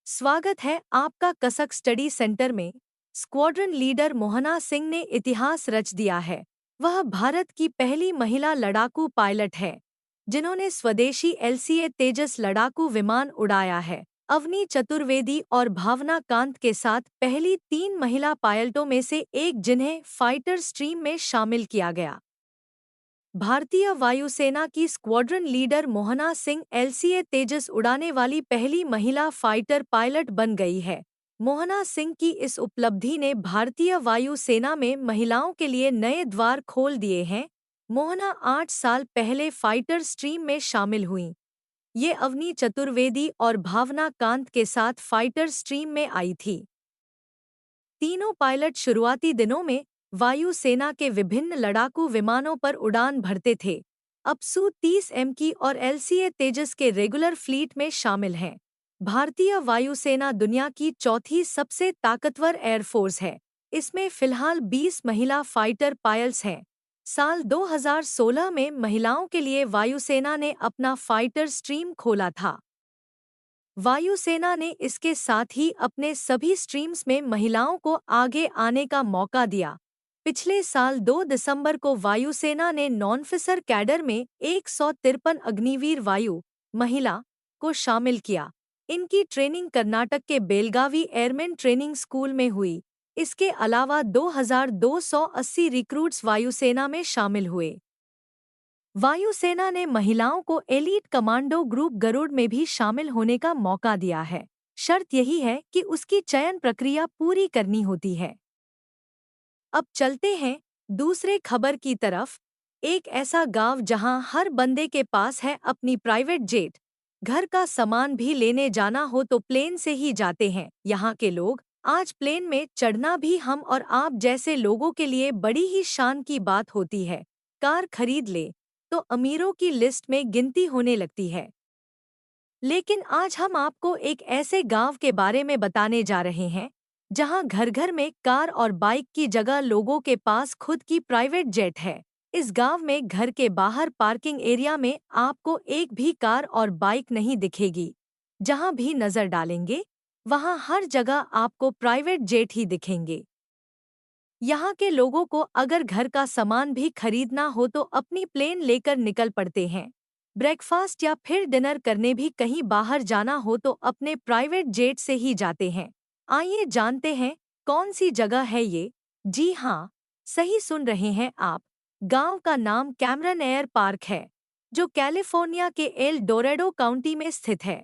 स्वागत है आपका कसक स्टडी सेंटर में। स्क्वाड्रन लीडर मोहना सिंह ने इतिहास रच दिया है। वह भारत की पहली महिला लड़ाकू पायलट है जिन्होंने स्वदेशी एलसीए तेजस लड़ाकू विमान उड़ाया है। अवनी चतुर्वेदी और भावना कांत के साथ पहली 3 महिला पायलटों में से एक जिन्हें फाइटर स्ट्रीम में शामिल किया गया। भारतीय वायुसेना की squadron leader Mohana Singh LCA Tejas उड़ाने वाली पहली महिला फाइटर पायलट बन गई है। मोहना सिंह की इस उपलब्धि ने भारतीय वायुसेना में महिलाओं के लिए नए द्वार खोल दिए हैं। मोहना 8 साल पहले फाइटर स्ट्रीम में शामिल हुईं। ये अवनी चतुर्वेदी और भावना कांत के साथ फाइटर स्ट्रीम में आई थी। तीनों पायलट शुरुआती दिनों में वायुसेना के विभिन्न लड़ाकू विमानों पर उड़ान भरते थे। अब सू-30M की और एलसीए तेजस के रेगुलर फ्लीट में शामिल हैं। भारतीय वायुसेना दुनिया की चौथी सबसे ताकतवर एयरफोर्स है। इसमें फिलहाल 20 महिला फाइटर पायलट्स हैं। साल 2016 में महिलाओं के लिए वायुसेना ने अपना फाइटर स्ट्रीम खोला था। वायुसेना ने इसके साथ ही अपने सभी स्ट्रीम्स में महिलाओं को आगे आने का मौका दिया। पिछले साल 2 दिसंबर को वायुसेना ने नॉनफिसर कैडर में 153 अग्निवीर वायु महिला को शामिल किया। इनकी ट्रेनिंग कर्नाटक के बेलगावी एयरमैन ट्रेनिंग स्कूल में हुई। इसके अलावा 2280 रिक्रूट्स वायुसेना में शामिल हुए। वायुसेना ने महिलाओं को एलीट कमांडो ग्रुप गरुड़ में भी शामिल होने का मौका दिया है। शर्त यही है कि उसकी चयन प्रक्रिया पूरी करनी होती है। अब चलते हैं दूसरे खबर की तरफ। एक ऐसा गांव जहां हर बंदे के पास है अपनी प्राइवेट जेट। घर का सामान भी लेने जाना हो तो प्लेन से ही जाते हैं। यहाँ के लोग आज प्लेन में चढ़ना भी हम और आप जैसे लोगों के लिए बड़ी ही शान की बात होती है। कार खरीद ले तो अमीरों की लिस्ट में गिनती होने लगती है। लेकिन आज हम आपको एक ऐसे गांव के बारे में बताने जा रहे हैं जहां घर घर में कार और बाइक की जगह लोगों के पास खुद की प्राइवेट जेट है। इस गांव में घर के बाहर पार्किंग एरिया में आपको एक भी कार और बाइक नहीं दिखेगी। जहां भी नजर डालेंगे वहां हर जगह आपको प्राइवेट जेट ही दिखेंगे। यहाँ के लोगों को अगर घर का सामान भी खरीदना हो तो अपनी प्लेन लेकर निकल पड़ते हैं। ब्रेकफास्ट या फिर डिनर करने भी कहीं बाहर जाना हो तो अपने प्राइवेट जेट से ही जाते हैं। आइए जानते हैं कौन सी जगह है ये। जी हाँ, सही सुन रहे हैं आप। गांव का नाम कैमरन एयर पार्क है जो कैलिफोर्निया के एल डोरेडो काउंटी में स्थित है।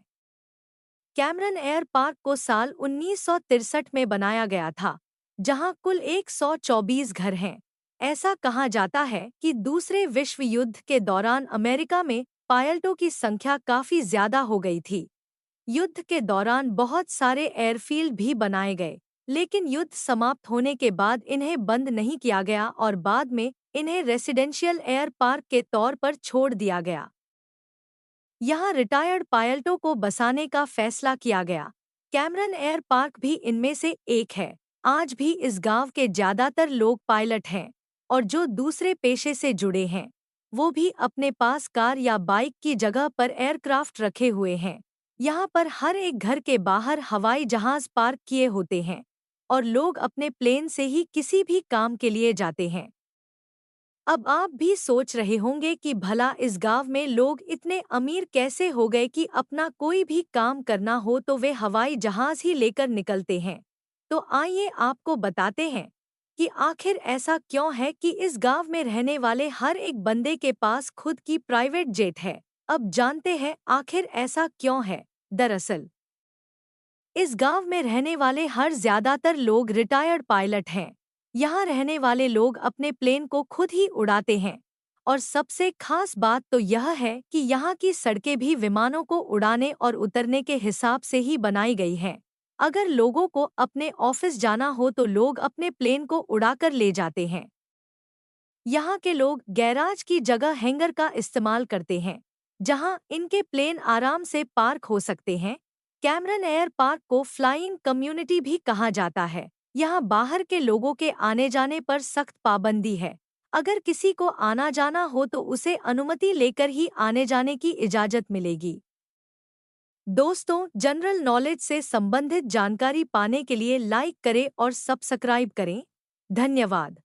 कैमरन एयर पार्क को साल 1963 में बनाया गया था, जहां कुल 124 घर हैं। ऐसा कहा जाता है कि दूसरे विश्व युद्ध के दौरान अमेरिका में पायलटों की संख्या काफी ज्यादा हो गई थी। युद्ध के दौरान बहुत सारे एयरफील्ड भी बनाए गए, लेकिन युद्ध समाप्त होने के बाद इन्हें बंद नहीं किया गया और बाद में इन्हें रेसिडेंशियल एयर पार्क के तौर पर छोड़ दिया गया। यहाँ रिटायर्ड पायलटों को बसाने का फैसला किया गया। कैमरन एयर पार्क भी इनमें से एक है। आज भी इस गांव के ज्यादातर लोग पायलट हैं और जो दूसरे पेशे से जुड़े हैं वो भी अपने पास कार या बाइक की जगह पर एयरक्राफ्ट रखे हुए हैं। यहाँ पर हर एक घर के बाहर हवाई जहाज पार्क किए होते हैं और लोग अपने प्लेन से ही किसी भी काम के लिए जाते हैं। अब आप भी सोच रहे होंगे कि भला इस गांव में लोग इतने अमीर कैसे हो गए कि अपना कोई भी काम करना हो तो वे हवाई जहाज ही लेकर निकलते हैं। तो आइए आपको बताते हैं कि आखिर ऐसा क्यों है कि इस गांव में रहने वाले हर एक बंदे के पास खुद की प्राइवेट जेट है। अब जानते हैं आखिर ऐसा क्यों है। दरअसल इस गांव में रहने वाले हर ज्यादातर लोग रिटायर्ड पायलट हैं। यहाँ रहने वाले लोग अपने प्लेन को खुद ही उड़ाते हैं और सबसे खास बात तो यह है कि यहाँ की सड़कें भी विमानों को उड़ाने और उतरने के हिसाब से ही बनाई गई हैं। अगर लोगों को अपने ऑफिस जाना हो तो लोग अपने प्लेन को उड़ाकर ले जाते हैं। यहाँ के लोग गैराज की जगह हैंगर का इस्तेमाल करते हैं, जहाँ इनके प्लेन आराम से पार्क हो सकते हैं। कैमरन एयर पार्क को फ्लाइंग कम्युनिटी भी कहा जाता है। यहाँ बाहर के लोगों के आने जाने पर सख्त पाबंदी है। अगर किसी को आना जाना हो तो उसे अनुमति लेकर ही आने जाने की इजाज़त मिलेगी। दोस्तों, जनरल नॉलेज से संबंधित जानकारी पाने के लिए लाइक करें और सब्सक्राइब करें। धन्यवाद।